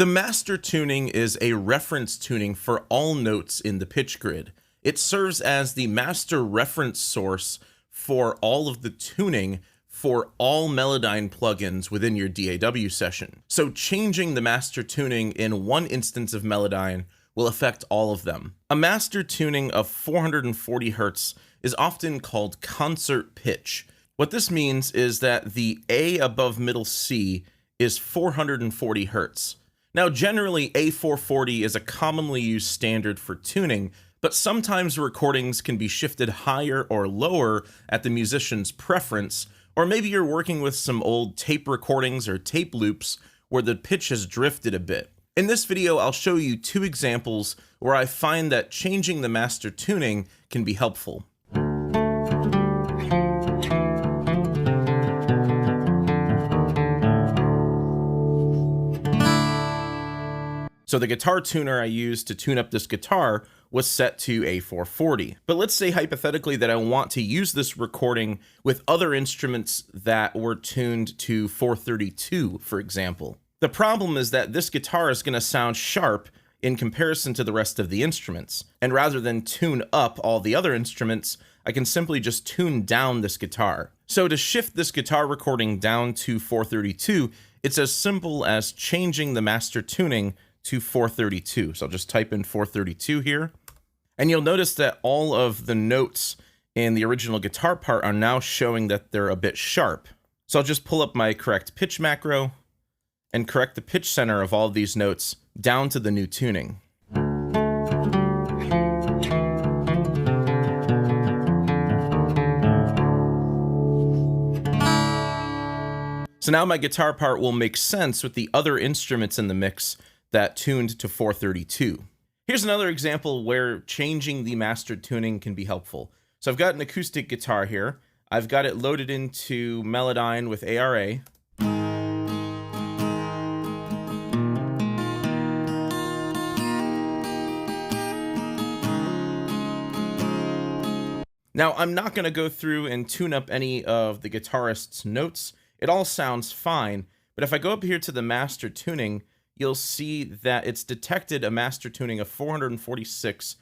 The master tuning is a reference tuning for all notes in the pitch grid. It serves as the master reference source for all of the tuning for all Melodyne plugins within your DAW session. So changing the master tuning in one instance of Melodyne will affect all of them. A master tuning of 440 Hz is often called concert pitch. What this means is that the A above middle C is 440 Hz. Now, generally, A440 is a commonly used standard for tuning, but sometimes recordings can be shifted higher or lower at the musician's preference, or maybe you're working with some old tape recordings or tape loops where the pitch has drifted a bit. In this video, I'll show you two examples where I find that changing the master tuning can be helpful. So the guitar tuner I used to tune up this guitar was set to A440. But let's say hypothetically that I want to use this recording with other instruments that were tuned to 432, for example. The problem is that this guitar is going to sound sharp in comparison to the rest of the instruments. And rather than tune up all the other instruments, I can simply just tune down this guitar. So to shift this guitar recording down to 432, it's as simple as changing the master tuning to 432. So I'll just type in 432 here. And you'll notice that all of the notes in the original guitar part are now showing that they're a bit sharp. So I'll just pull up my correct pitch macro and correct the pitch center of all of these notes down to the new tuning. So now my guitar part will make sense with the other instruments in the mix that tuned to 432. Here's another example where changing the master tuning can be helpful. So I've got an acoustic guitar here. I've got it loaded into Melodyne with ARA. Now, I'm not going to go through and tune up any of the guitarist's notes. It all sounds fine, but if I go up here to the master tuning, you'll see that it's detected a master tuning of 446.5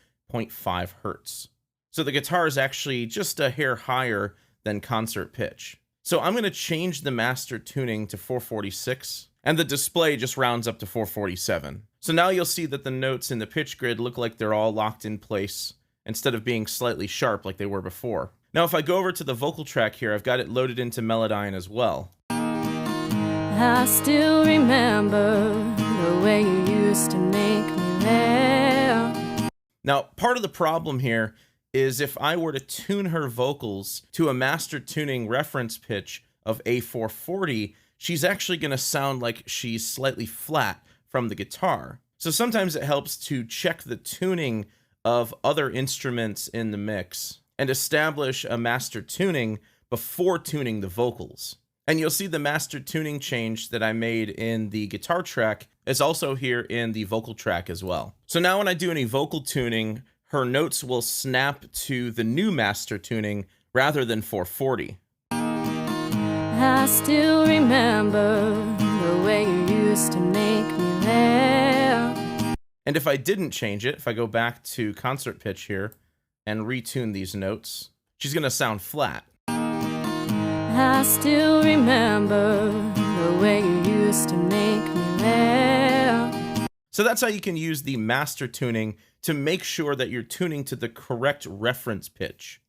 Hz. So the guitar is actually just a hair higher than concert pitch. So I'm going to change the master tuning to 446, and the display just rounds up to 447. So now you'll see that the notes in the pitch grid look like they're all locked in place instead of being slightly sharp like they were before. Now if I go over to the vocal track here, I've got it loaded into Melodyne as well. I still remember the way you used to make me laugh. Now, part of the problem here is if I were to tune her vocals to a master tuning reference pitch of A440, she's actually going to sound like she's slightly flat from the guitar. So sometimes it helps to check the tuning of other instruments in the mix and establish a master tuning before tuning the vocals. And you'll see the master tuning change that I made in the guitar track is also here in the vocal track as well. So now when I do any vocal tuning, her notes will snap to the new master tuning rather than 440. I still remember the way you used to make me laugh. And if I didn't change it, if I go back to concert pitch here and retune these notes, she's going to sound flat. I still remember the way you used to make me laugh. So that's how you can use the master tuning to make sure that you're tuning to the correct reference pitch.